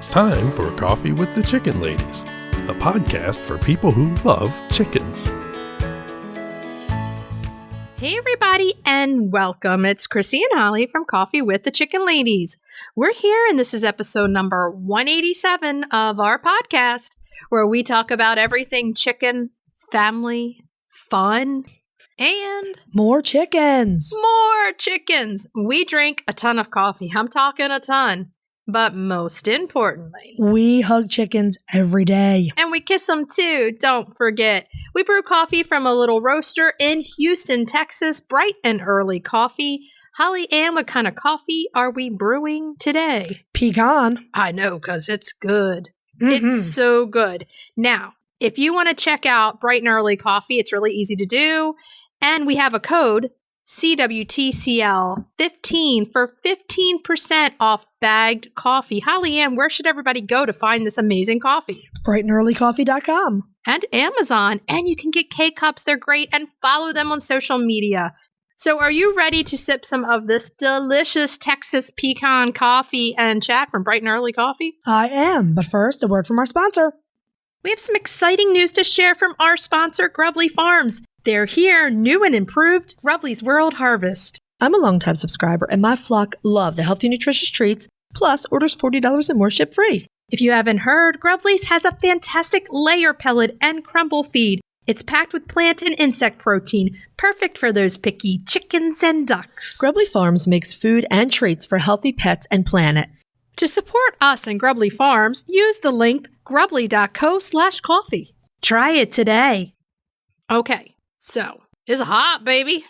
It's time for Coffee with the Chicken Ladies, a podcast for people who love chickens. Hey everybody, and welcome. It's Chrisie&Holly from Coffee with the Chicken Ladies. We're here, and this is episode number 187 of our podcast, where we talk about everything chicken, family, fun, and more chickens. More chickens. We drink a ton of coffee. I'm talking a ton. But most importantly, we hug chickens every day. And we kiss them too, don't forget. We brew coffee from a little roaster in Houston, Texas. Bright and early coffee. Holly Ann, what kind of coffee are we brewing today? Pecan. I know, because it's good. It's so good. Now, if you want to check out Bright and Early Coffee, it's really easy to do. And we have a code, CWTCL 15 for 15% off bagged coffee. Holly Ann, where should everybody go to find this amazing coffee? brightenearlycoffee.com. And Amazon. And you can get K-Cups. They're great. And follow them on social media. So are you ready to sip some of this delicious Texas pecan coffee and chat from Bright and Early Coffee? I am. But first, a word from our sponsor. We have some exciting news to share from our sponsor, Grubbly Farms. They're here, new and improved, Grubbly's World Harvest. I'm a longtime subscriber, and my flock love the healthy, nutritious treats, plus orders $40 and more ship free. If you haven't heard, Grubbly's has a fantastic layer pellet and crumble feed. It's packed with plant and insect protein, perfect for those picky chickens and ducks. Grubbly Farms makes food and treats for healthy pets and planet. To support us and Grubbly Farms, use the link grubbly.co/coffee. Try it today. Okay. So, it's hot, baby.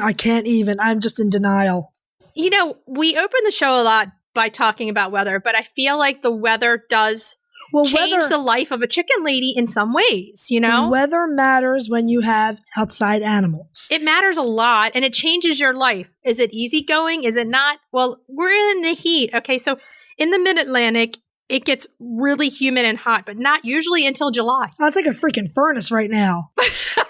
I can't even. I'm just in denial. You know, we open the show a lot by talking about weather, but I feel like the weather does change the life of a chicken lady in some ways, you know? Weather matters when you have outside animals. It matters a lot, and it changes your life. Is it easygoing? Is it not? Well, we're in the heat. Okay, so in the mid-Atlantic, it gets really humid and hot, but not usually until July. Oh, it's like a freaking furnace right now.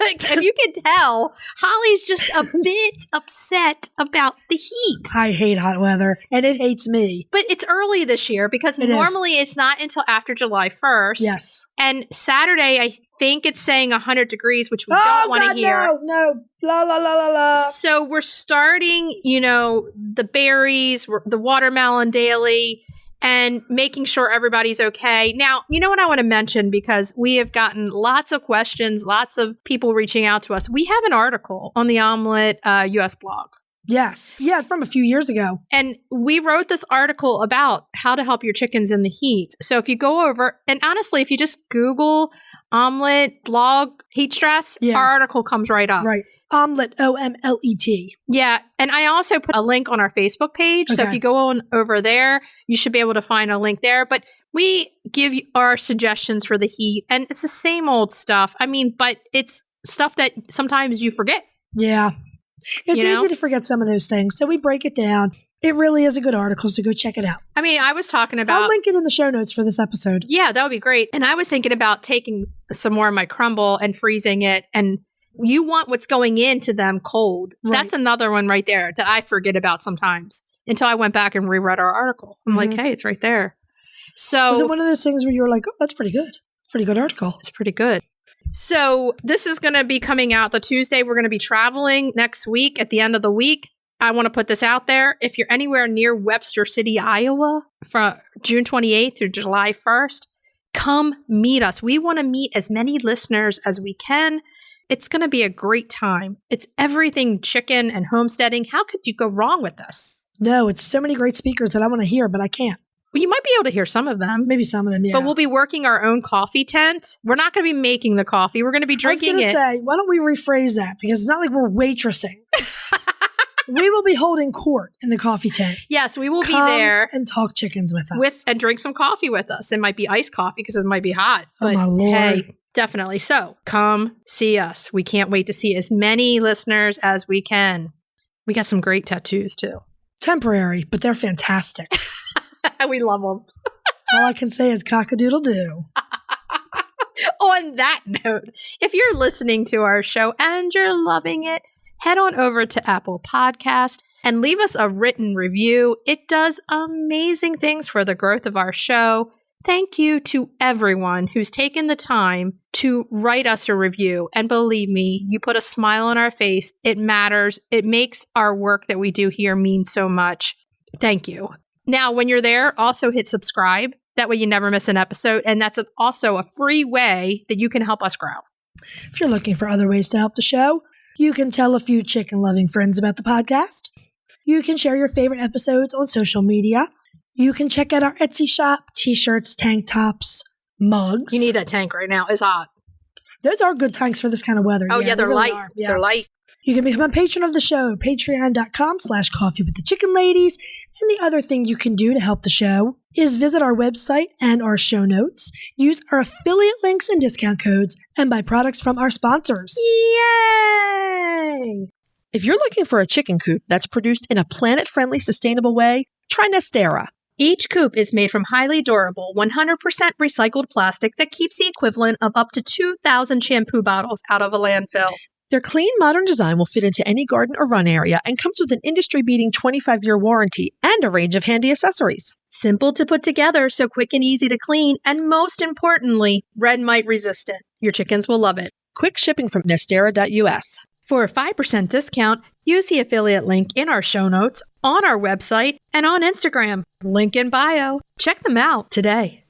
If you can tell, Holly's just a bit upset about the heat. I hate hot weather, and it hates me. But it's early this year because normally it's not until after July 1st. Yes. And Saturday, I think it's saying 100 degrees, which we don't want to hear. No. La, la, la, la, la. So we're starting, the berries, the watermelon daily, and making sure everybody's okay. Now, you know what I want to mention, because we have gotten lots of questions, lots of people reaching out to us. We have an article on the Omlet US blog. Yes. Yeah, from a few years ago. And we wrote this article about how to help your chickens in the heat. So if you go over, and honestly, if you just Google Omlet blog heat stress, our article comes right up. Right. Omlet, OMLET. Yeah. And I also put a link on our Facebook page. Okay. So if you go on over there, you should be able to find a link there. But we give you our suggestions for the heat. And it's the same old stuff. I mean, but it's stuff that sometimes you forget. Yeah. It's easy to forget some of those things. So we break it down. It really is a good article, so go check it out. I mean, I was talking about... I'll link it in the show notes for this episode. Yeah, that would be great. And I was thinking about taking some more of my crumble and freezing it. And you want what's going into them cold. Right. That's another one right there that I forget about sometimes until I went back and reread our article. I'm like, hey, it's right there. So... Was it one of those things where you were like, oh, that's pretty good. It's a pretty good article. It's pretty good. So this is going to be coming out the Tuesday. We're going to be traveling next week at the end of the week. I want to put this out there. If you're anywhere near Webster City, Iowa, from June 28th through July 1st, come meet us. We want to meet as many listeners as we can. It's going to be a great time. It's everything chicken and homesteading. How could you go wrong with this? No, it's so many great speakers that I want to hear, but I can't. Well, you might be able to hear some of them. Maybe some of them, yeah. But we'll be working our own coffee tent. We're not going to be making the coffee. We're going to be drinking it. I was going to say, why don't we rephrase that? Because it's not like we're waitressing. We will be holding court in the coffee tent. Yes, we will be there. And talk chickens with us. And drink some coffee with us. It might be iced coffee because it might be hot. But my Lord. Hey, definitely. So come see us. We can't wait to see as many listeners as we can. We got some great tattoos too. Temporary, but they're fantastic. We love them. All I can say is cock-a-doodle-doo. On that note, if you're listening to our show and you're loving it, head on over to Apple Podcast and leave us a written review. It does amazing things for the growth of our show. Thank you to everyone who's taken the time to write us a review. And believe me, you put a smile on our face. It matters. It makes our work that we do here mean so much. Thank you. Now, when you're there, also hit subscribe. That way you never miss an episode. And that's also a free way that you can help us grow. If you're looking for other ways to help the show, you can tell a few chicken-loving friends about the podcast. You can share your favorite episodes on social media. You can check out our Etsy shop, t-shirts, tank tops, mugs. You need that tank right now. It's hot. Those are good tanks for this kind of weather. Oh, yeah, they're really light. are. Yeah. They're light. You can become a patron of the show, patreon.com/coffeewiththechickenladies. And the other thing you can do to help the show is visit our website and our show notes, use our affiliate links and discount codes, and buy products from our sponsors. Yay! If you're looking for a chicken coop that's produced in a planet-friendly, sustainable way, try Nestera. Each coop is made from highly durable, 100% recycled plastic that keeps the equivalent of up to 2,000 shampoo bottles out of a landfill. Their clean, modern design will fit into any garden or run area and comes with an industry-beating 25-year warranty and a range of handy accessories. Simple to put together, so quick and easy to clean, and most importantly, red mite resistant. Your chickens will love it. Quick shipping from Nestera.us. For a 5% discount, use the affiliate link in our show notes, on our website, and on Instagram. Link in bio. Check them out today.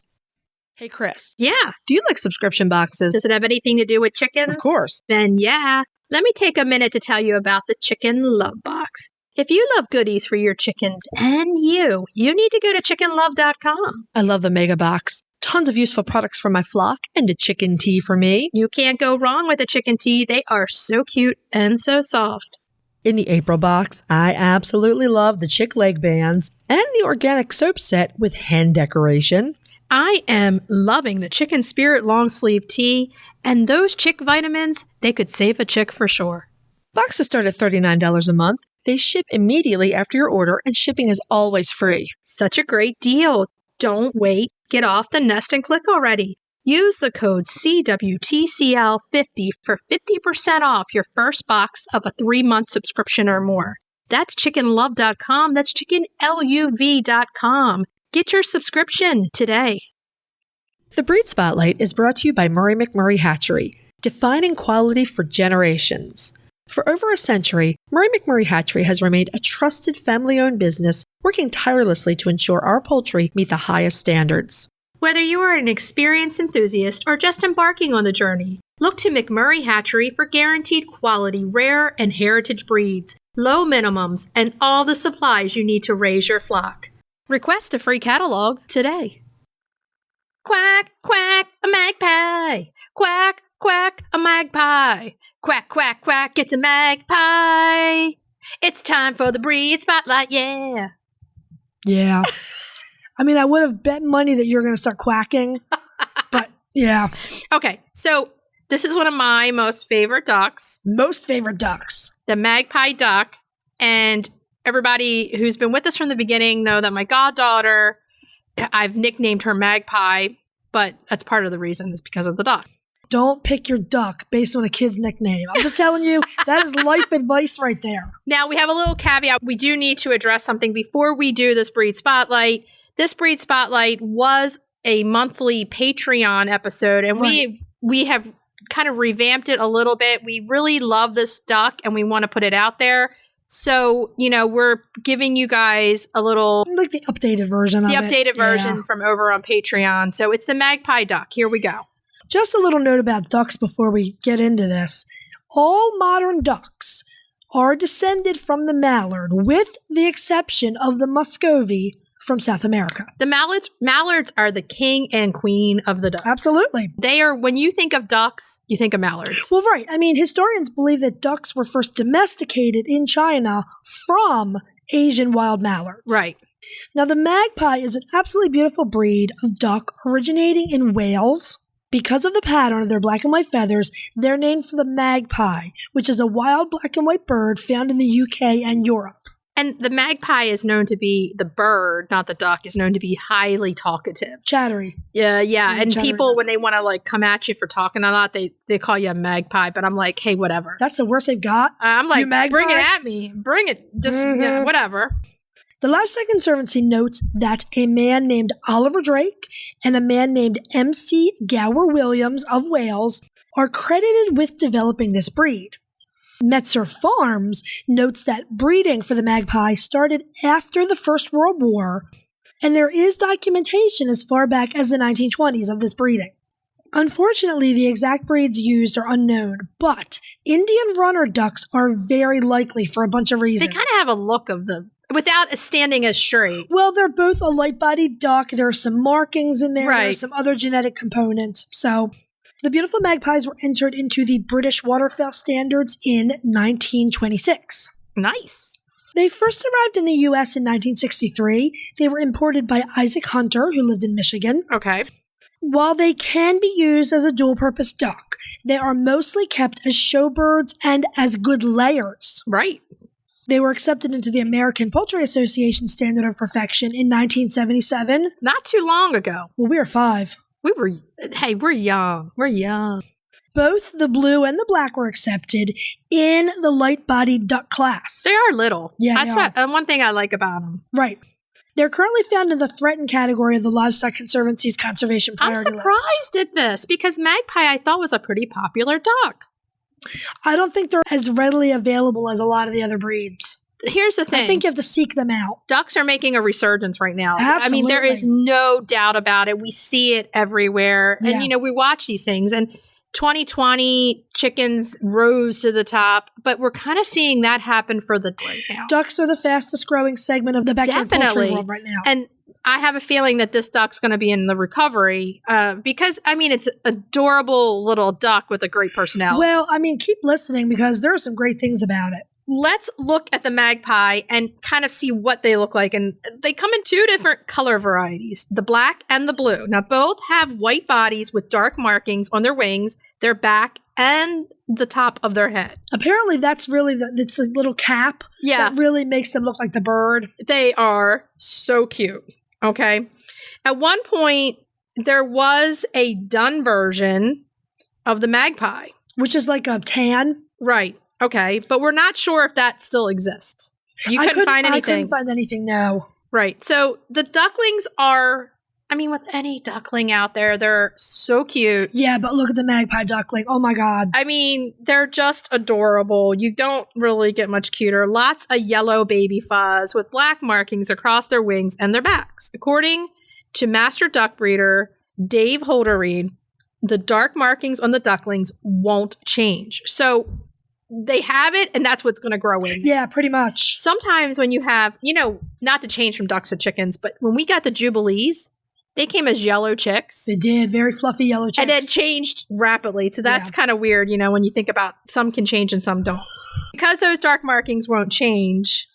Hey, Chris. Yeah. Do you like subscription boxes? Does it have anything to do with chickens? Of course. Then yeah. Let me take a minute to tell you about the Chicken Love Box. If you love goodies for your chickens and you need to go to chickenlove.com. I love the mega box. Tons of useful products for my flock and a chicken tea for me. You can't go wrong with a chicken tea. They are so cute and so soft. In the April box, I absolutely love the chick leg bands and the organic soap set with hen decoration. I am loving the Chicken Spirit long sleeve tee, and those chick vitamins, they could save a chick for sure. Boxes start at $39 a month. They ship immediately after your order, and shipping is always free. Such a great deal. Don't wait. Get off the nest and click already. Use the code CWTCL50 for 50% off your first box of a 3-month subscription or more. That's chickenlove.com. That's chickenluv.com. Get your subscription today. The Breed Spotlight is brought to you by McMurray Hatchery, defining quality for generations. For over a century, McMurray Hatchery has remained a trusted family-owned business working tirelessly to ensure our poultry meet the highest standards. Whether you are an experienced enthusiast or just embarking on the journey, look to McMurray Hatchery for guaranteed quality, rare and heritage breeds, low minimums, and all the supplies you need to raise your flock. Request a free catalog today. Quack, quack, a magpie. Quack, quack, a magpie. Quack, quack, quack, it's a magpie. It's time for the Breed Spotlight, yeah. Yeah. I mean, I would have bet money that you're going to start quacking, but yeah. Okay, so this is one of my most favorite ducks. Most favorite ducks. The Magpie Duck. And everybody who's been with us from the beginning know that my goddaughter, I've nicknamed her Magpie, but that's part of the reason is because of the duck. Don't pick your duck based on a kid's nickname. I'm just telling you, that is life advice right there. Now, we have a little caveat. We do need to address something before we do this Breed Spotlight. This Breed Spotlight was a monthly Patreon episode, and Right. we have kind of revamped it a little bit. We really love this duck, and we want to put it out there. So, we're giving you guys a little... Like the updated version of it. The updated version Yeah. from over on Patreon. So it's the Magpie Duck. Here we go. Just a little note about ducks before we get into this. All modern ducks are descended from the mallard, with the exception of the Muscovy from South America. The mallards are the king and queen of the ducks. Absolutely. They are, when you think of ducks, you think of mallards. Well, right. I mean, historians believe that ducks were first domesticated in China from Asian wild mallards. Right. Now, the magpie is an absolutely beautiful breed of duck originating in Wales. Because of the pattern of their black and white feathers, they're named for the magpie, which is a wild black and white bird found in the UK and Europe. And the magpie is known to be, the bird, not the duck, is known to be highly talkative. Chattery. Yeah. And Chattery. people, when they want to come at you for talking a lot, they call you a magpie. But I'm like, hey, whatever. That's the worst they've got. I'm like, magpie? bring it at me. Bring it. Just, Mhm. whatever. The Livestock Conservancy notes that a man named Oliver Drake and a man named M.C. Gower Williams of Wales are credited with developing this breed. Metzer Farms notes that breeding for the magpie started after the First World War, and there is documentation as far back as the 1920s of this breeding. Unfortunately, the exact breeds used are unknown, but Indian runner ducks are very likely for a bunch of reasons. They kind of have a look of them without standing as straight. Well, they're both a light-bodied duck. There are some markings in there. Right. There are some other genetic components. So the beautiful magpies were entered into the British waterfowl standards in 1926. Nice. They first arrived in the U.S. in 1963. They were imported by Isaac Hunter, who lived in Michigan. Okay. While they can be used as a dual-purpose duck, they are mostly kept as showbirds and as good layers. Right. They were accepted into the American Poultry Association Standard of Perfection in 1977. Not too long ago. Well, we are 5. We're young. We're young. Both the blue and the black were accepted in the light-bodied duck class. They are little. Yeah, That's one thing I like about them. Right. They're currently found in the threatened category of the Livestock Conservancy's conservation I'm priority list. surprised at this because magpie I thought was a pretty popular duck. I don't think they're as readily available as a lot of the other breeds. Here's the thing. I think you have to seek them out. Ducks are making a resurgence right now. Absolutely. I mean, there is no doubt about it. We see it everywhere. Yeah. And, we watch these things. And 2020, chickens rose to the top. But we're kind of seeing that happen for the right now. Ducks are the fastest growing segment of the backyard poultry world right now. And I have a feeling that this duck's going to be in the recovery because, it's adorable little duck with a great personality. Well, keep listening because there are some great things about it. Let's look at the magpie and kind of see what they look like. And they come in 2 different color varieties, the black and the blue. Now, both have white bodies with dark markings on their wings, their back, and the top of their head. Apparently, that's really it's a little cap that really makes them look like the bird. They are so cute. Okay. At one point, there was a dun version of the magpie. Which is like a tan. Right. Okay. But we're not sure if that still exists. You couldn't find anything. I couldn't find anything, no. Right. So the ducklings are, with any duckling out there, they're so cute. Yeah, but look at the magpie duckling. Oh my God. They're just adorable. You don't really get much cuter. Lots of yellow baby fuzz with black markings across their wings and their backs. According to master duck breeder Dave Holderreed, the dark markings on the ducklings won't change. So they have it, and that's what's going to grow in. Yeah, pretty much. Sometimes when you have, not to change from ducks to chickens, but when we got the Jubilees, they came as yellow chicks. They did. Very fluffy yellow chicks. And it changed rapidly. So that's kind of weird, when you think about some can change and some don't. Because those dark markings won't change,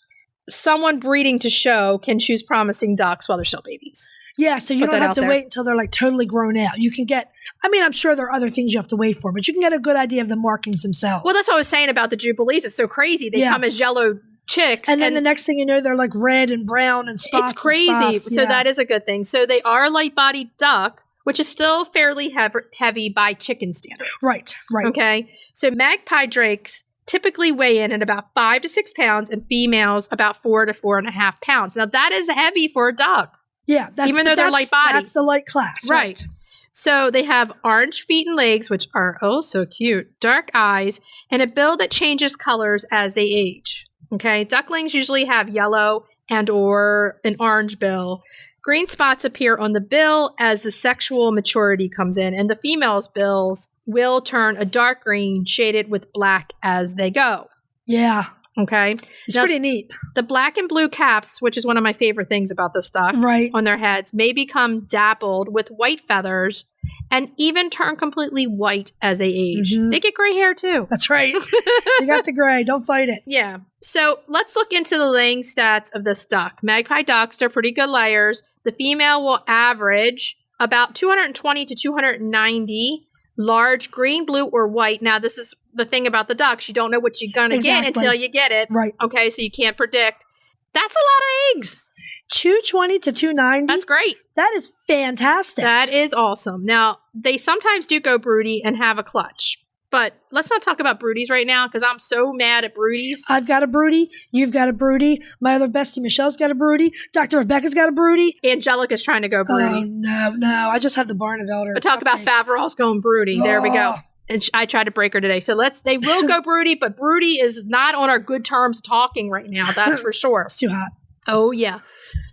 someone breeding to show can choose promising ducks while they're still babies. Yeah, so you don't have to wait until they're like totally grown out. You can get, I'm sure there are other things you have to wait for, but you can get a good idea of the markings themselves. Well, that's what I was saying about the Jubilees. It's so crazy. They come as yellow chicks. And then the next thing you know, they're like red and brown and spots. It's crazy. So that is a good thing. So they are a light-bodied duck, which is still fairly heavy by chicken standards. Right. Okay. So magpie drakes typically weigh in at about 5 to 6 pounds and females about 4 to 4.5 pounds. Now that is heavy for a duck. Yeah. Even though they're light bodied. That's the light class. Right. So they have orange feet and legs, which are oh so cute, dark eyes, and a bill that changes colors as they age. Okay. Ducklings usually have yellow and or an orange bill. Green spots appear on the bill as the sexual maturity comes in, and the female's bills will turn a dark green shaded with black as they go. Yeah. Okay. It's pretty neat. The black and blue caps, which is one of my favorite things about this duck, on their heads, may become dappled with white feathers and even turn completely white as they age. Mm-hmm. They get gray hair too. That's right. You got the gray. Don't fight it. Yeah. So let's look into the laying stats of this duck. Magpie ducks are pretty good layers. The female will average about 220 to 290 large green, blue, or white. Now, this is the thing about the ducks. You don't know what you're going to get until you get it. Right. Okay, so you can't predict. That's a lot of eggs. 220 to 290? That's great. That is fantastic. That is awesome. Now, they sometimes do go broody and have a clutch. But let's not talk about broodies right now because I'm so mad at broodies. I've got a broody. You've got a broody. My other bestie, Michelle's got a broody. Dr. Rebecca's got a broody. Angelica's trying to go broody. Oh, no. I just have the Barnevelder. But talk about Faverolles going broody. There we go. And I tried to break her today. So they will go broody, but broody is not on our good terms talking right now. That's for sure. It's too hot. Oh, yeah.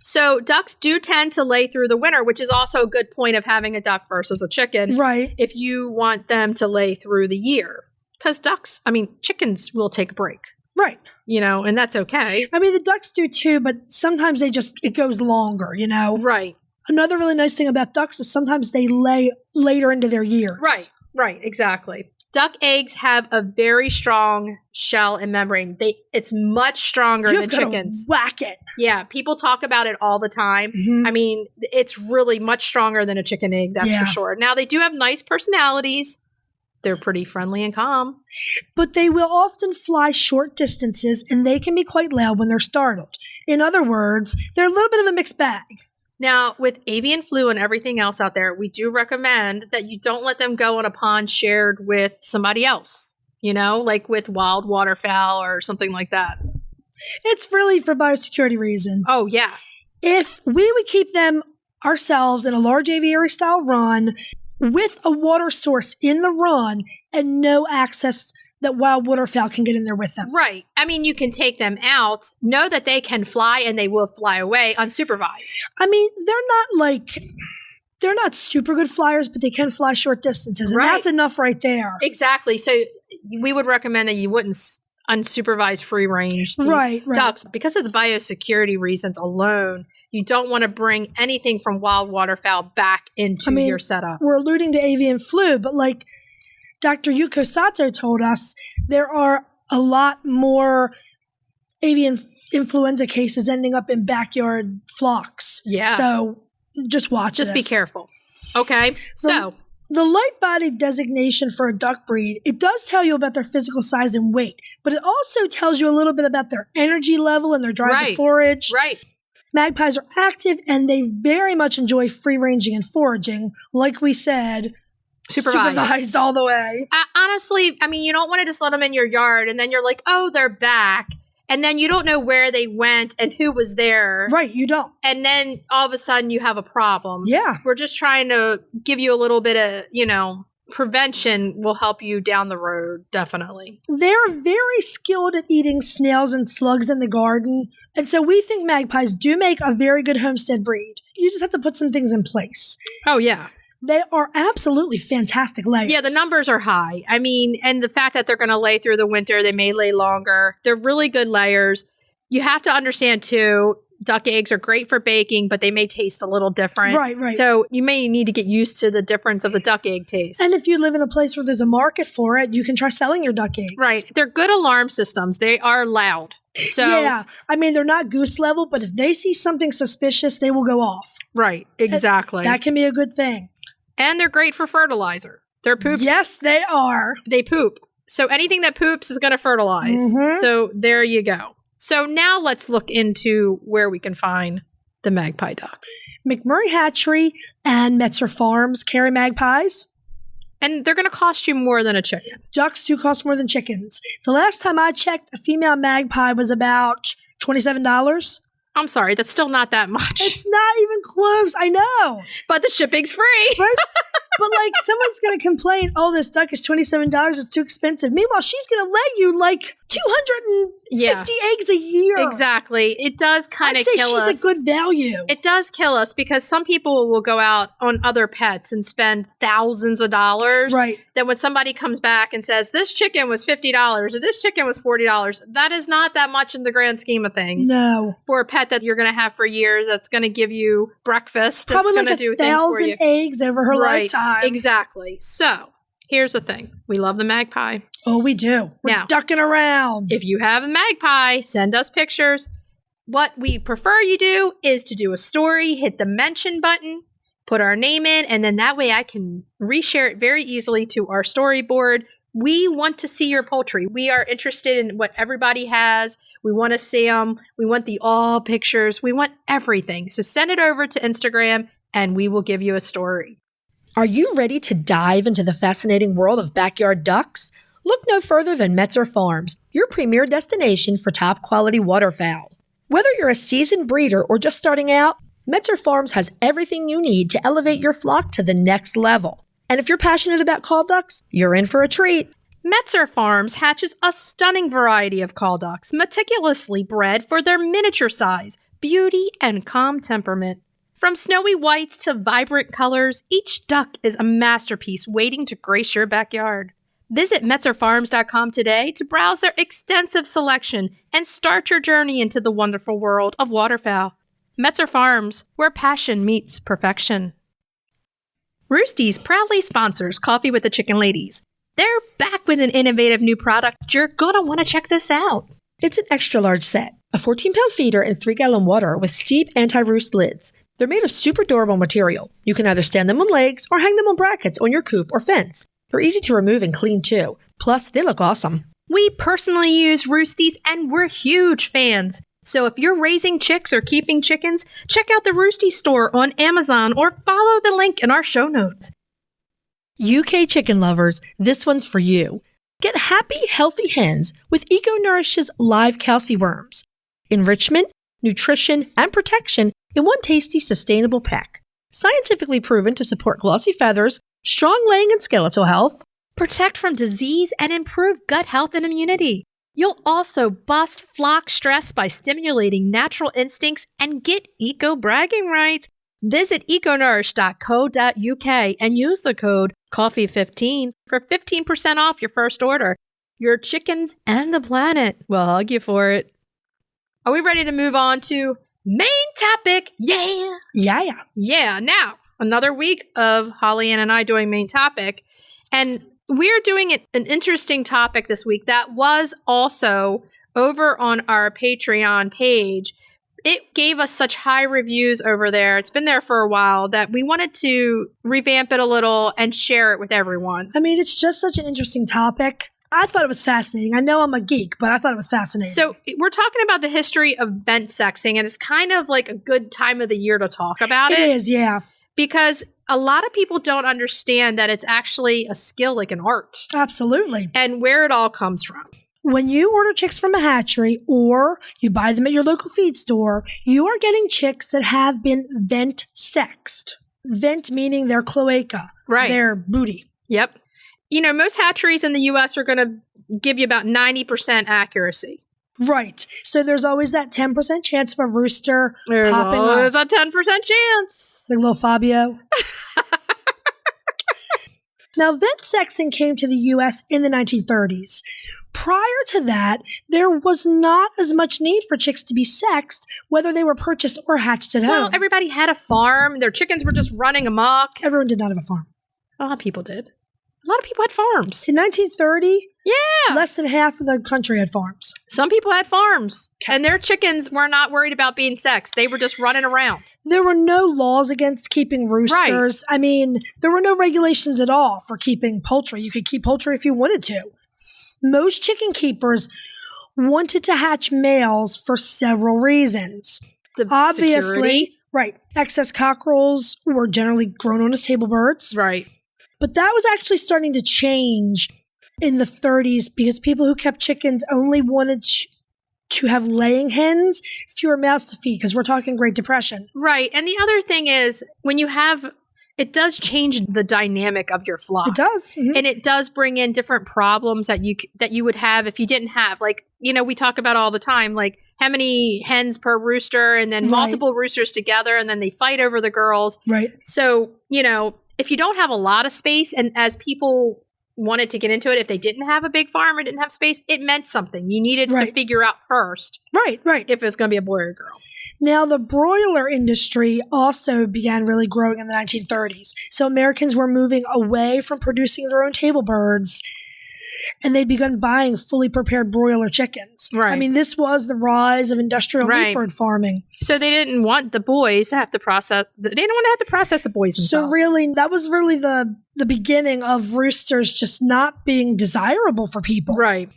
So ducks do tend to lay through the winter, which is also a good point of having a duck versus a chicken. Right. If you want them to lay through the year. Because chickens will take a break. Right. And that's okay. The ducks do too, but sometimes it goes longer, Right. Another really nice thing about ducks is sometimes they lay later into their years. Right, exactly. Duck eggs have a very strong shell and membrane. It's much stronger than chickens. Whack it. Yeah, people talk about it all the time. Mm-hmm. It's really much stronger than a chicken egg, that's for sure. Now, they do have nice personalities. They're pretty friendly and calm. But they will often fly short distances, and they can be quite loud when they're startled. In other words, they're a little bit of a mixed bag. Now, with avian flu and everything else out there, we do recommend that you don't let them go on a pond shared with somebody else, like with wild waterfowl or something like that. It's really for biosecurity reasons. Oh, yeah. If we would keep them ourselves in a large aviary-style run with a water source in the run and no access that wild waterfowl can get in there with them. Right. You can take them out, know that they can fly and they will fly away unsupervised. They're not super good flyers, but they can fly short distances. And that's enough right there. Exactly. So we would recommend that you wouldn't unsupervised free range these ducks because of the biosecurity reasons alone. You don't want to bring anything from wild waterfowl back into your setup. We're alluding to avian flu, but like Dr. Yuko Sato told us, there are a lot more avian influenza cases ending up in backyard flocks. Yeah. So just watch Just be careful. Okay. So the light body designation for a duck breed, it does tell you about their physical size and weight, but it also tells you a little bit about their energy level and their drive to forage. Right. Magpies are active and they very much enjoy free ranging and foraging. Like we said, supervised all the way. Honestly, you don't want to just let them in your yard and then you're like, oh, they're back. And then you don't know where they went and who was there. Right, you don't. And then all of a sudden you have a problem. Yeah. We're just trying to give you a little bit of, prevention will help you down the road, definitely. They're very skilled at eating snails and slugs in the garden. And so we think magpies do make a very good homestead breed. You just have to put some things in place. Oh, yeah. They are absolutely fantastic layers. Yeah, the numbers are high. And the fact that they're going to lay through the winter, they may lay longer. They're really good layers. You have to understand, too, duck eggs are great for baking, but they may taste a little different. Right. So you may need to get used to the difference of the duck egg taste. And if you live in a place where there's a market for it, you can try selling your duck eggs. Right. They're good alarm systems. They are loud. So yeah. They're not goose level, but if they see something suspicious, they will go off. Right. Exactly. That can be a good thing. And they're great for fertilizer. They're poop. Yes, they are. They poop. So anything that poops is going to fertilize. Mm-hmm. So there you go. So now let's look into where we can find the magpie duck. McMurray Hatchery and Metzer Farms carry magpies. And they're going to cost you more than a chicken. Ducks do cost more than chickens. The last time I checked, a female magpie was about $27. I'm sorry, that's still not that much. It's not even close. I know. But the shipping's free. Right? But someone's going to complain, oh, this duck is $27. It's too expensive. Meanwhile, she's going to lay you 250 eggs a year. Exactly. It does kind of kill us. She's a good value. It does kill us because some people will go out on other pets and spend thousands of dollars. Right. Then when somebody comes back and says, this chicken was $50 or this chicken was $40, that is not that much in the grand scheme of things. No. For a pet that you're going to have for years, that's going to give you breakfast. Probably it's going to do things for you. 1,000 eggs over her lifetime. Exactly. So here's the thing. We love the magpie. Oh, we do. We're ducking around. If you have a magpie, send us pictures. What we prefer you do is to do a story, hit the mention button, put our name in, and then that way I can reshare it very easily to our storyboard. We want to see your poultry. We are interested in what everybody has. We want to see them. We want the all pictures. We want everything. So send it over to Instagram and we will give you a story. Are you ready to dive into the fascinating world of backyard ducks? Look no further than Metzer Farms, your premier destination for top-quality waterfowl. Whether you're a seasoned breeder or just starting out, Metzer Farms has everything you need to elevate your flock to the next level. And if you're passionate about call ducks, you're in for a treat. Metzer Farms hatches a stunning variety of call ducks, meticulously bred for their miniature size, beauty, and calm temperament. From snowy whites to vibrant colors, each duck is a masterpiece waiting to grace your backyard. Visit MetzerFarms.com today to browse their extensive selection and start your journey into the wonderful world of waterfowl. Metzer Farms, where passion meets perfection. Roosty's proudly sponsors Coffee with the Chicken Ladies. They're back with an innovative new product. You're going to want to check this out. It's an extra large set, a 14-pound feeder and 3-gallon water with steep anti-roost lids. They're made of super durable material. You can either stand them on legs or hang them on brackets on your coop or fence. They're easy to remove and clean too. Plus, they look awesome. We personally use Roosties and we're huge fans. So if you're raising chicks or keeping chickens, check out the Roosty store on Amazon or follow the link in our show notes. UK chicken lovers, this one's for you. Get happy, healthy hens with ECONourish's live Calci worms. Enrichment, nutrition, and protection in one tasty, sustainable pack. Scientifically proven to support glossy feathers, strong laying and skeletal health, protect from disease, and improve gut health and immunity. You'll also bust flock stress by stimulating natural instincts and get eco-bragging rights. Visit econourish.co.uk and use the code COFFEE15 for 15% off your first order. Your chickens and the planet will hug you for it. Are we ready to move on to main topic? Yeah. Yeah. Now, another week of Holly Ann and I doing main topic. And we're doing an interesting topic this week that was also over on our Patreon page. It gave us such high reviews over there. It's been there for a while that we wanted to revamp it a little and share it with everyone. I mean, it's just such an interesting topic. I thought it was fascinating. I know I'm a geek, but I thought it was fascinating. So we're talking about the history of vent sexing, and it's kind of like a good time of the year to talk about it. It is, yeah. Because a lot of people don't understand that it's actually a skill, like an art. Absolutely. And where it all comes from. When you order chicks from a hatchery or you buy them at your local feed store, you are getting chicks that have been vent sexed. Vent meaning their cloaca, right? Their booty. Yep. You know, most hatcheries in the U.S. are going to give you about 90% accuracy. Right. So there's always that 10% chance of a rooster There's popping always up. a 10% chance. Like little Fabio. Now, vent sexing came to the U.S. in the 1930s. Prior to that, there was not as much need for chicks to be sexed, whether they were purchased or hatched at home. Well, everybody had a farm. Their chickens were just running amok. Everyone did not have a farm. A lot of people did. A lot of people had farms. In 1930, yeah, less than half of the country had farms. Some people had farms, and their chickens were not worried about being sexed. They were just running around. There were no laws against keeping roosters. Right. I mean, there were no regulations at all for keeping poultry. You could keep poultry if you wanted to. Most chicken keepers wanted to hatch males for several reasons. Obviously, security. Right. Excess cockerels were generally grown on as table birds. Right. But that was actually starting to change in the 30s because people who kept chickens only wanted to have laying hens, fewer mouths to feed, because we're talking Great Depression. Right. And the other thing is, when you have, it does change the dynamic of your flock. It does. Mm-hmm. And it does bring in different problems that you would have if you didn't have, like, you know, we talk about all the time, like how many hens per rooster and then multiple roosters together and then they fight over the girls. Right. So, you know, if you don't have a lot of space, and as people wanted to get into it, if they didn't have a big farm or didn't have space, it meant something. You needed to figure out first. Right. If it was going to be a boy or a girl. Now, the broiler industry also began really growing in the 1930s. So Americans were moving away from producing their own table birds, and they'd begun buying fully prepared broiler chickens. Right. I mean, this was the rise of industrial meat bird farming. So they didn't want the boys to have to process, they didn't want to have to process the boys themselves. So really, that was really the beginning of roosters just not being desirable for people. Right.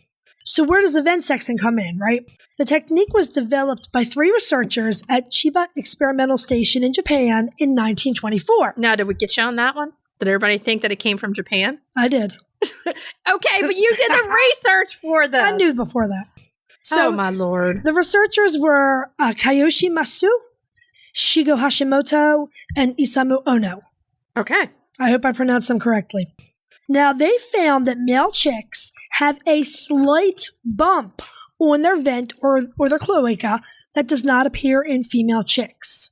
So where does the vent sexing come in, right? The technique was developed by 3 researchers at Chiba Experimental Station in Japan in 1924. Now, did we get you on that one? Did everybody think that it came from Japan? I did. Okay, but you did the research for this. I knew before that. So, oh, my Lord. The researchers were Kayoshi Masu, Shigo Hashimoto, and Isamu Ono. Okay. I hope I pronounced them correctly. Now, they found that male chicks have a slight bump on their vent or their cloaca that does not appear in female chicks.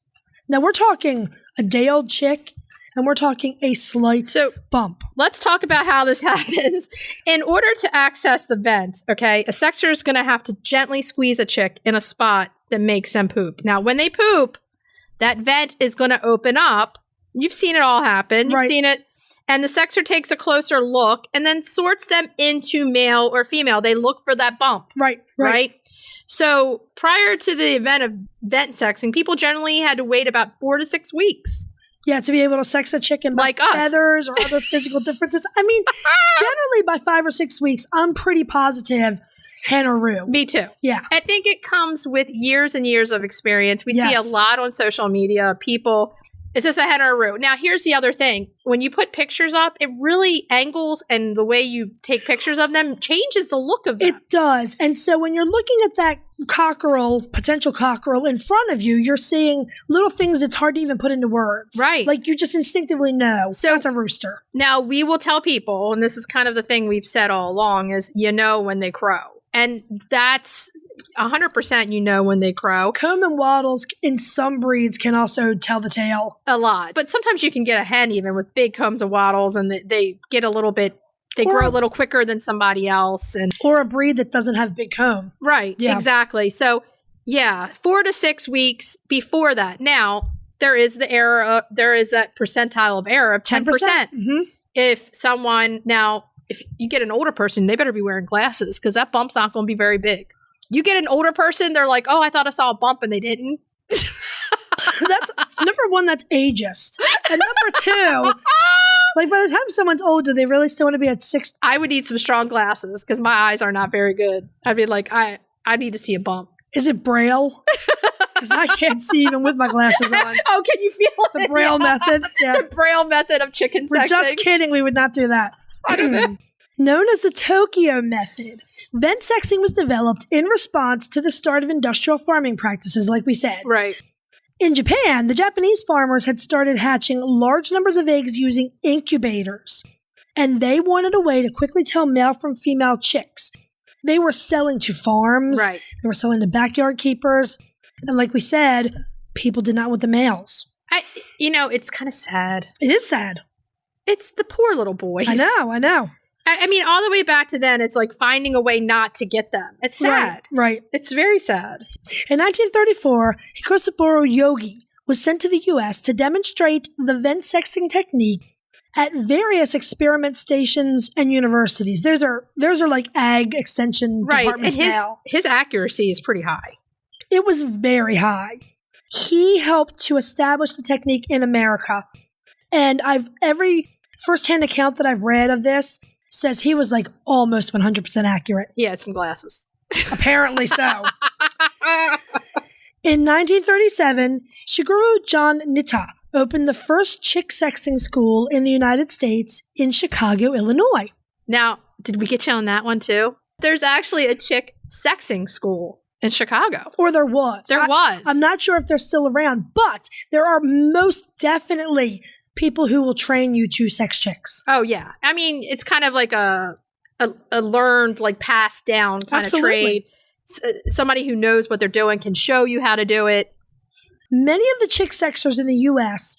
Now, we're talking a day-old chick, and we're talking a slight bump. Let's talk about how this happens. In order to access the vent, okay, a sexer is going to have to gently squeeze a chick in a spot that makes them poop. Now, when they poop, that vent is going to open up. You've seen it all happen. You've seen it. And the sexer takes a closer look and then sorts them into male or female. They look for that bump. Right? So prior to the event of vent sexing, people generally had to wait about 4 to 6 weeks. Yeah, to be able to sex a chicken by like feathers or other physical differences. I mean, generally by 5 or 6 weeks, I'm pretty positive hen or roo. Me too. Yeah. I think it comes with years and years of experience. We see a lot on social media, people... Is this a hen or a roo? Now, here's the other thing. When you put pictures up, it really angles and the way you take pictures of them changes the look of them. It does. And so when you're looking at that potential cockerel in front of you, you're seeing little things that's hard to even put into words. Right. Like you just instinctively know that's a rooster. Now, we will tell people, and this is kind of the thing we've said all along, is you know when they crow. And that's... 100% you know when they crow. Comb and wattles in some breeds can also tell the tale. A lot. But sometimes you can get a hen even with big combs and wattles and they get a little bit, they grow a little quicker than somebody else. Or a breed that doesn't have big comb. Right. Yeah. Exactly. So, 4 to 6 weeks before that. Now, there is the error, there is that percentile of error of 10%. Mm-hmm. If you get an older person, they better be wearing glasses because that bump's not going to be very big. You get an older person, they're like, oh, I thought I saw a bump, and they didn't. That's number one, that's ageist. And number two, like by the time someone's old, do they really still want to be at 6? I would need some strong glasses because my eyes are not very good. I'd be like, I need to see a bump. Is it Braille? Because I can't see even with my glasses on. Oh, can you feel the Braille method? Yeah. The Braille method of chicken We're sexing. just kidding. We would not do that. I don't know. Known as the Tokyo method, vent sexing was developed in response to the start of industrial farming practices, like we said. Right. In Japan, the Japanese farmers had started hatching large numbers of eggs using incubators, and they wanted a way to quickly tell male from female chicks. They were selling to farms. Right. They were selling to backyard keepers. And like we said, people did not want the males. It's kind of sad. It is sad. It's the poor little boys. I know. I mean, all the way back to then, it's like finding a way not to get them. It's sad. Right. It's very sad. In 1934, Hikosaburo Yogi was sent to the U.S. to demonstrate the vent sexing technique at various experiment stations and universities. Those are like ag extension departments now. His accuracy is pretty high. It was very high. He helped to establish the technique in America. And every firsthand account that I've read of this says he was like almost 100% accurate. He had some glasses. Apparently so. In 1937, Shigeru John Nitta opened the first chick sexing school in the United States in Chicago, Illinois. Now, did we get you on that one too? There's actually a chick sexing school in Chicago. Or there was. I'm not sure if they're still around, but there are most definitely people who will train you to sex chicks. Oh, yeah. I mean, it's kind of like a learned, like passed down kind of trade. Somebody who knows what they're doing can show you how to do it. Many of the chick sexers in the U.S.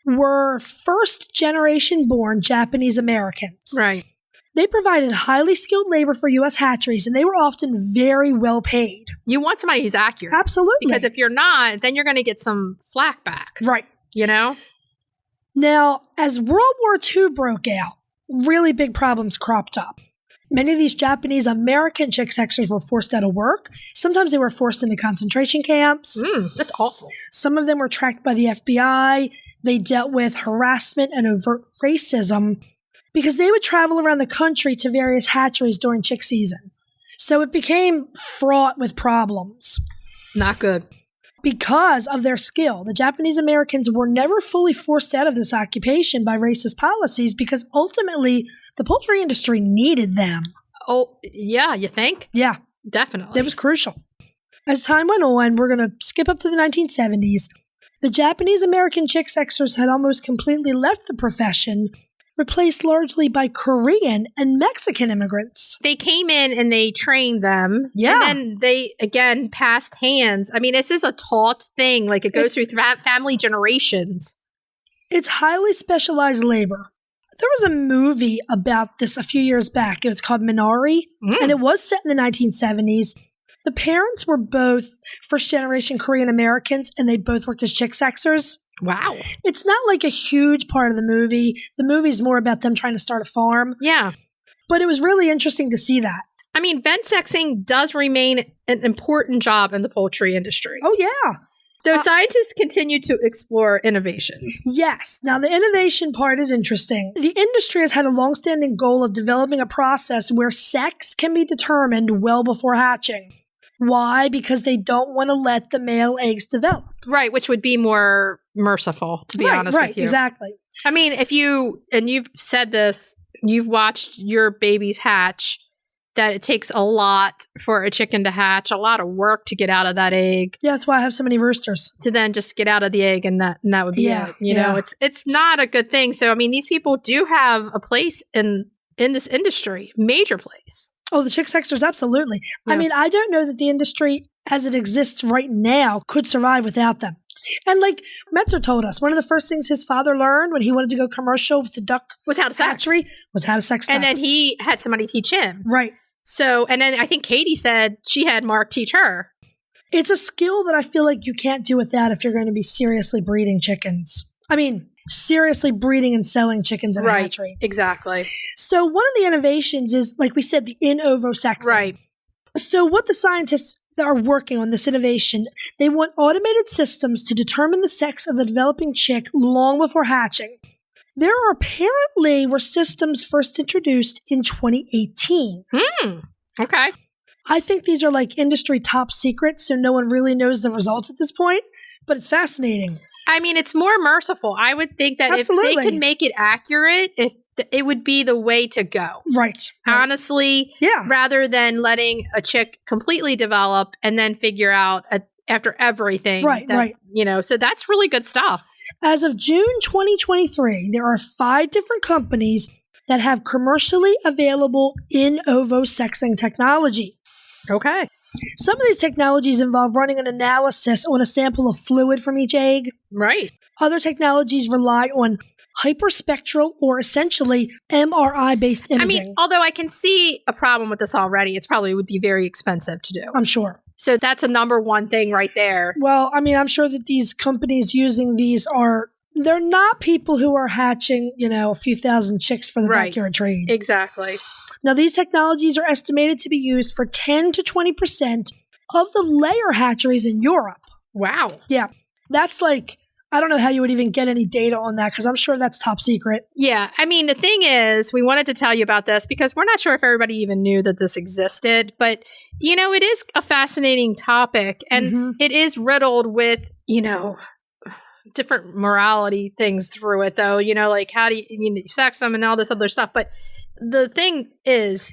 were first-generation born Japanese Americans. Right. They provided highly skilled labor for U.S. hatcheries, and they were often very well paid. You want somebody who's accurate. Absolutely. Because if you're not, then you're going to get some flack back. Right. You know? Now, as World War II broke out, really big problems cropped up. Many of these Japanese American chick sexers were forced out of work. Sometimes they were forced into concentration camps. That's awful. Some of them were tracked by the FBI. They dealt with harassment and overt racism because they would travel around the country to various hatcheries during chick season. So it became fraught with problems. Not good. Because of their skill, the Japanese Americans were never fully forced out of this occupation by racist policies because ultimately the poultry industry needed them. Oh, yeah, you think? Yeah. Definitely. It was crucial. As time went on, we're going to skip up to the 1970s. The Japanese-American chick sexers had almost completely left the profession, replaced largely by Korean and Mexican immigrants. They came in and they trained them. Yeah. And then they, again, passed hands. I mean, this is a taught thing. Like, it goes through family generations. It's highly specialized labor. There was a movie about this a few years back. It was called McMurray, and it was set in the 1970s. The parents were both first-generation Korean Americans, and they both worked as chick sexers. Wow. It's not like a huge part of the movie. The movie's more about them trying to start a farm. Yeah. But it was really interesting to see that. I mean, vent sexing does remain an important job in the poultry industry. Oh, yeah. Though scientists continue to explore innovations. Yes. Now, the innovation part is interesting. The industry has had a longstanding goal of developing a process where sex can be determined well before hatching. Why? Because they don't want to let the male eggs develop. Right, which would be more merciful, to be honest with you. Right, exactly. I mean, if you, and you've said this, you've watched your babies hatch, that it takes a lot for a chicken to hatch, a lot of work to get out of that egg. Yeah, that's why I have so many roosters. To then just get out of the egg and that would be it. You know, it's not a good thing. So, I mean, these people do have a place in this industry, major place. Oh, the chick sexers, absolutely. Yeah. I mean, I don't know that the industry as it exists right now could survive without them. And like Metzer told us, one of the first things his father learned when he wanted to go commercial with the duck was how to hatchery was how to sex ducks. And then he had somebody teach him. Right. So, and then I think Katie said she had Mark teach her. It's a skill that I feel like you can't do without if you're going to be seriously breeding chickens. I mean, seriously breeding and selling chickens in a hatchery. Exactly. So one of the innovations is, like we said, the in ovo sexing. Right. So what the scientists that are working on this innovation, they want automated systems to determine the sex of the developing chick long before hatching. There apparently were systems first introduced in 2018. Okay. I think these are like industry top secrets, so no one really knows the results at this point, but it's fascinating. I mean, it's more merciful. I would think that Absolutely. if they could make it accurate, it would be the way to go. Right. Honestly, yeah. Rather than letting a chick completely develop and then figure out after everything. Right. You know, so that's really good stuff. As of June 2023, there are 5 different companies that have commercially available in ovo sexing technology. Okay. Some of these technologies involve running an analysis on a sample of fluid from each egg. Right. Other technologies rely on hyperspectral or essentially MRI-based imaging. I mean, although I can see a problem with this already, it probably would be very expensive to do. I'm sure. So that's a number one thing right there. Well, I mean, I'm sure that these companies using these they're not people who are hatching, a few thousand chicks for the backyard trade. Exactly. Now, these technologies are estimated to be used for 10 to 20% of the layer hatcheries in Europe. Wow. Yeah. That's like, I don't know how you would even get any data on that because I'm sure that's top secret. Yeah. I mean, the thing is, we wanted to tell you about this because we're not sure if everybody even knew that this existed. But, it is a fascinating topic and it is riddled with, different morality things through it, though, like how do you sex them and all this other stuff. But the thing is,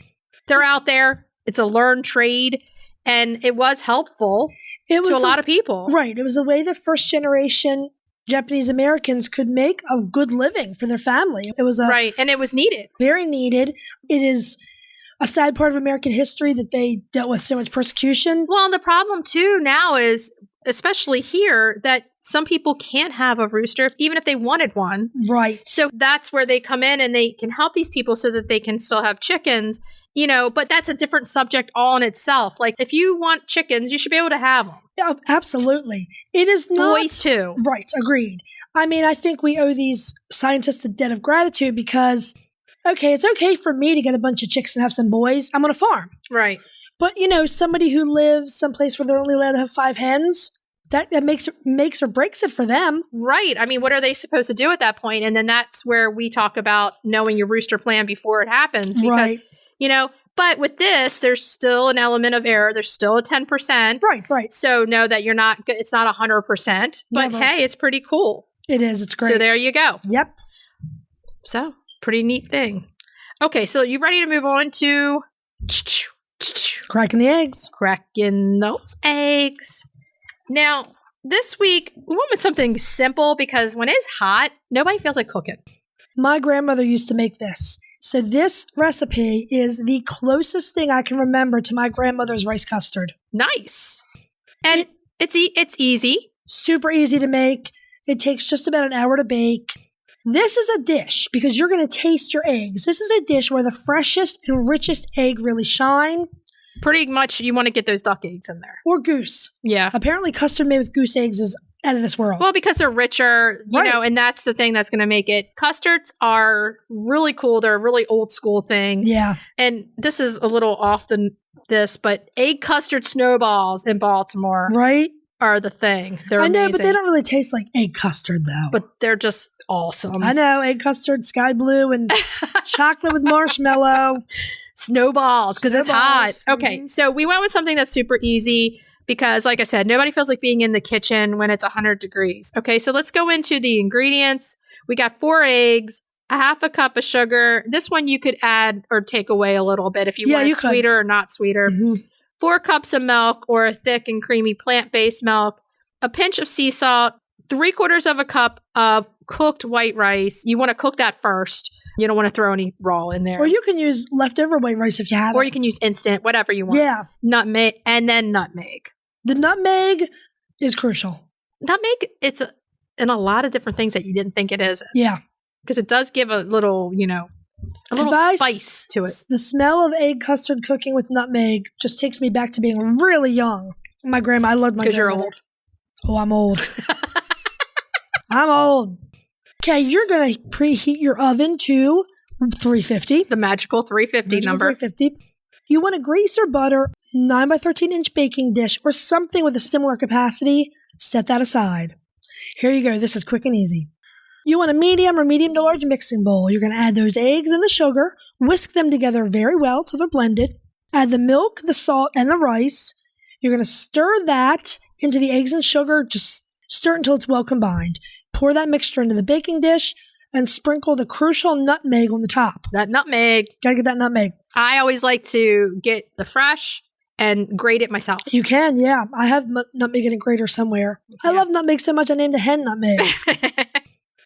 they're out there. It's a learned trade and it was helpful to a lot of people. Right. It was a way that first generation Japanese Americans could make a good living for their family. It was right. And it was needed. Very needed. It is a sad part of American history that they dealt with so much persecution. Well, and the problem too now is, especially here, that some people can't have a rooster, even if they wanted one. Right. So that's where they come in and they can help these people so that they can still have chickens, but that's a different subject all in itself. Like if you want chickens, you should be able to have them. Yeah, absolutely. It is not. Boys too. Right. Agreed. I mean, I think we owe these scientists a debt of gratitude because, okay, it's okay for me to get a bunch of chicks and have some boys. I'm on a farm. Right. But, somebody who lives someplace where they're only allowed to have 5 hens, that makes or breaks it for them. Right. I mean, what are they supposed to do at that point? And then that's where we talk about knowing your rooster plan before it happens. Because, but with this, there's still an element of error. There's still a 10%. Right. So know that it's not 100%. But Never. Hey, it's pretty cool. It is. It's great. So there you go. Yep. So pretty neat thing. Okay, so you ready to move on to Cracking the eggs. cracking those eggs? Now, this week, we went with something simple because when it's hot, nobody feels like cooking. My grandmother used to make this. So this recipe is the closest thing I can remember to my grandmother's rice custard. Nice. And it's easy. Super easy to make. It takes just about an hour to bake. This is a dish because you're going to taste your eggs. This is a dish where the freshest and richest egg really shine. Pretty much you want to get those duck eggs in there. Or goose. Yeah. Apparently custard made with goose eggs is out of this world. Well, because they're richer, you know, and that's the thing that's going to make it. Custards are really cool. They're a really old school thing. Yeah. And this is a little off this, but egg custard snowballs in Baltimore are the thing. They're I know, amazing. but they don't really taste like egg custard, though. But they're just awesome. I know, egg custard, sky blue, and chocolate with marshmallow. Snowballs, because it's hot. Mm-hmm. Okay, so we went with something that's super easy because, like I said, nobody feels like being in the kitchen when it's 100 degrees. Okay, so let's go into the ingredients. We got 4 eggs, a half a cup of sugar. This one you could add or take away a little bit if you want it sweeter or not sweeter. Mm-hmm. 4 cups of milk or a thick and creamy plant-based milk, a pinch of sea salt, 3/4 of a cup of cooked white rice. You want to cook that first. You don't want to throw any raw in there. Or you can use leftover white rice if you have it. Or you can use instant, whatever you want. Yeah. Nutmeg, and then nutmeg. The nutmeg is crucial. Nutmeg, it's in a lot of different things that you didn't think it is. Yeah. Because it does give a little, a little spice to it. The smell of egg custard cooking with nutmeg just takes me back to being really young. My grandma, I loved my grandmother. Because you're old. Oh, I'm old. I'm old. Okay, you're going to preheat your oven to 350. The magical 350 number. 350. You want to grease or butter 9 by 13 inch baking dish or something with a similar capacity. Set that aside. Here you go. This is quick and easy. You want a medium or medium to large mixing bowl. You're going to add those eggs and the sugar. Whisk them together very well till they're blended. Add the milk, the salt, and the rice. You're going to stir that into the eggs and sugar. Just stir it until it's well combined. Pour that mixture into the baking dish and sprinkle the crucial nutmeg on the top. That nutmeg. Gotta get that nutmeg. I always like to get the fresh and grate it myself. You can, yeah. I have nutmeg in a grater somewhere. Yeah. I love nutmeg so much I named a hen nutmeg.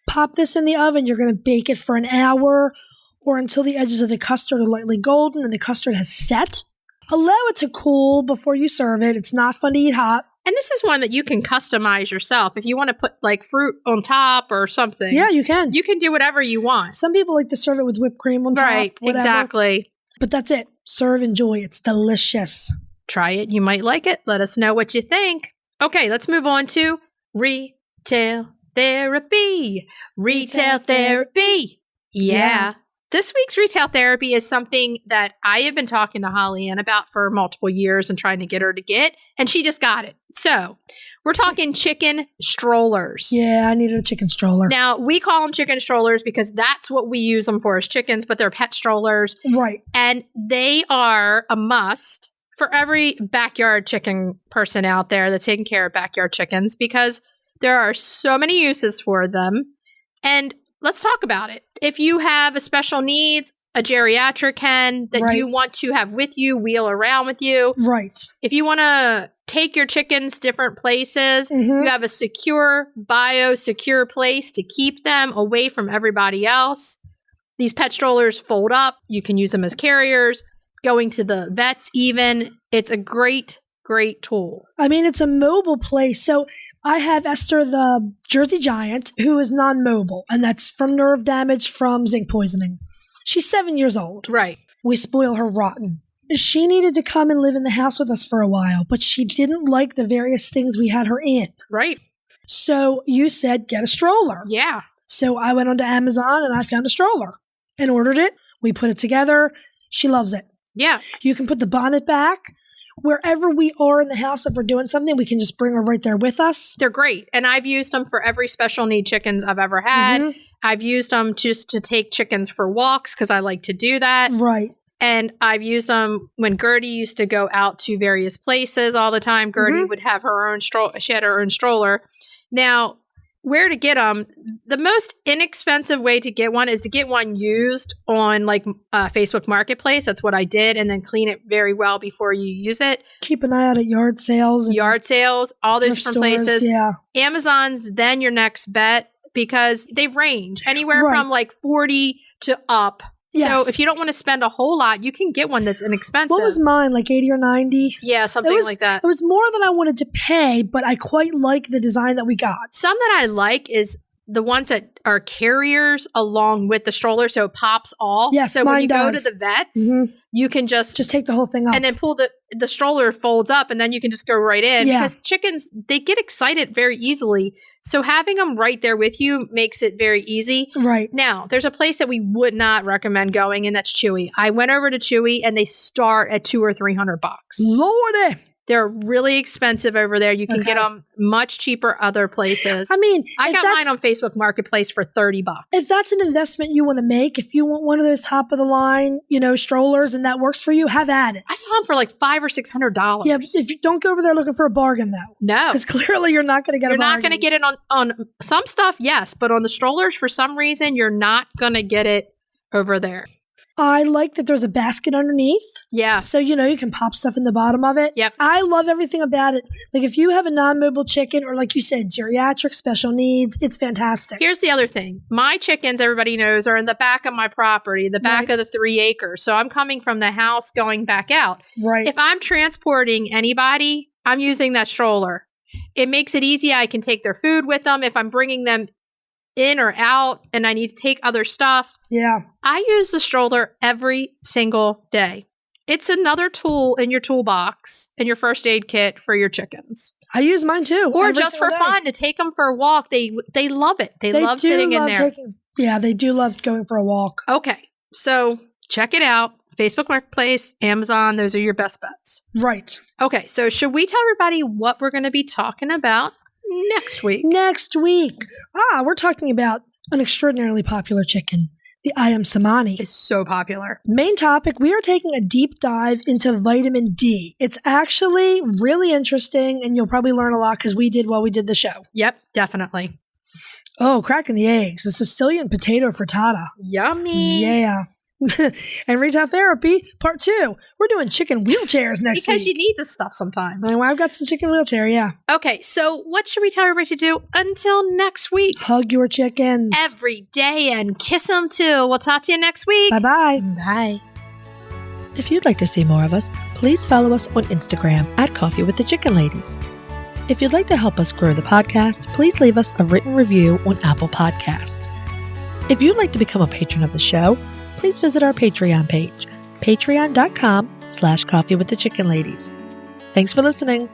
Pop this in the oven. You're going to bake it for an hour or until the edges of the custard are lightly golden and the custard has set. Allow it to cool before you serve it. It's not fun to eat hot. And this is one that you can customize yourself. If you want to put like fruit on top or something. Yeah, you can. You can do whatever you want. Some people like to serve it with whipped cream on top. Right, exactly. But that's it. Serve, enjoy. It's delicious. Try it. You might like it. Let us know what you think. Okay, let's move on to retail therapy. Retail therapy. Yeah. This week's retail therapy is something that I have been talking to Holly Ann about for multiple years and trying to get her to get, and she just got it. So we're talking chicken strollers. Yeah, I needed a chicken stroller. Now, we call them chicken strollers because that's what we use them for as chickens, but they're pet strollers. Right. And they are a must for every backyard chicken person out there that's taking care of backyard chickens because there are so many uses for them. And let's talk about it. If you have a special needs, a geriatric hen that you want to have with you, wheel around with you. Right. If you want to take your chickens different places, you have a secure, biosecure place to keep them away from everybody else. These pet strollers fold up. You can use them as carriers, going to the vets even. It's a great, great tool. I mean, it's a mobile place. So I have Esther, the Jersey Giant, who is non-mobile, and that's from nerve damage from zinc poisoning. She's 7 years old. Right. We spoil her rotten. She needed to come and live in the house with us for a while, but she didn't like the various things we had her in. Right. So you said, get a stroller. Yeah. So I went onto Amazon and I found a stroller and ordered it. We put it together. She loves it. Yeah. You can put the bonnet back. Wherever we are in the house, if we're doing something, we can just bring her right there with us. They're great. And I've used them for every special need chickens I've ever had. I've used them just to take chickens for walks because I like to do that. Right. And I've used them when Gertie used to go out to various places all the time. Gertie would have her own stroller. She had her own stroller. Now, where to get them. The most inexpensive way to get one is to get one used on like Facebook Marketplace. That's what I did. And then clean it very well before you use it. Keep an eye out at yard sales. All those different places. Yeah. Amazon's then your next bet because they range anywhere from like 40 to up. Yes. So if you don't want to spend a whole lot, you can get one that's inexpensive. What was mine, like 80 or 90? Yeah, something like that. It was more than I wanted to pay, but I quite like the design that we got. Some that I like is the ones that are carriers along with the stroller, so it pops off. Yes, so when you go to the vets, you can just take the whole thing up. And then pull the stroller folds up, and then you can just go right in. Yeah. Because chickens, they get excited very easily. So having them right there with you makes it very easy. Right. Now, there's a place that we would not recommend going, and that's Chewy. I went over to Chewy, and they start at $200 or $300. Lordy. They're really expensive over there. You can get them much cheaper other places. I mean, I got mine on Facebook Marketplace for $30. If that's an investment you want to make, if you want one of those top of the line, strollers, and that works for you, have at it. I saw them for like $500 or $600. Yeah, if you don't go over there looking for a bargain, though. No, because clearly you're not going to get. You're not going to get it on some stuff, yes, but on the strollers, for some reason, you're not going to get it over there. I like that there's a basket underneath. Yeah. So, you can pop stuff in the bottom of it. Yep. I love everything about it. Like if you have a non-mobile chicken or like you said, geriatric special needs, it's fantastic. Here's the other thing. My chickens, everybody knows, are in the back of my property, the back of the 3 acres. So I'm coming from the house going back out. Right. If I'm transporting anybody, I'm using that stroller. It makes it easy. I can take their food with them. If I'm bringing them in or out and I need to take other stuff. Yeah. I use the stroller every single day. It's another tool in your toolbox and your first aid kit for your chickens. I use mine too. Or just for fun to take them for a walk. They love it. They love sitting in there. They do love going for a walk. Okay. So check it out. Facebook Marketplace, Amazon, those are your best bets. Right. Okay. So should we tell everybody what we're going to be talking about next week? Next week. We're talking about an extraordinarily popular chicken. The Ayam Cemani is so popular. Main topic, we are taking a deep dive into vitamin D. It's actually really interesting, and you'll probably learn a lot because we did while we did the show. Yep, definitely. Oh, cracking the eggs. The Sicilian potato frittata. Yummy. Yeah. And retail therapy, part 2. We're doing chicken wheelchairs next week. Because you need this stuff sometimes. Well, I've got some chicken wheelchair, yeah. Okay, so what should we tell everybody to do until next week? Hug your chickens. Every day and kiss them too. We'll talk to you next week. Bye-bye. Bye. If you'd like to see more of us, please follow us on Instagram at Coffee with the Chicken Ladies. If you'd like to help us grow the podcast, please leave us a written review on Apple Podcasts. If you'd like to become a patron of the show, please visit our Patreon page, patreon.com/Coffee with the Chicken Ladies. Thanks for listening.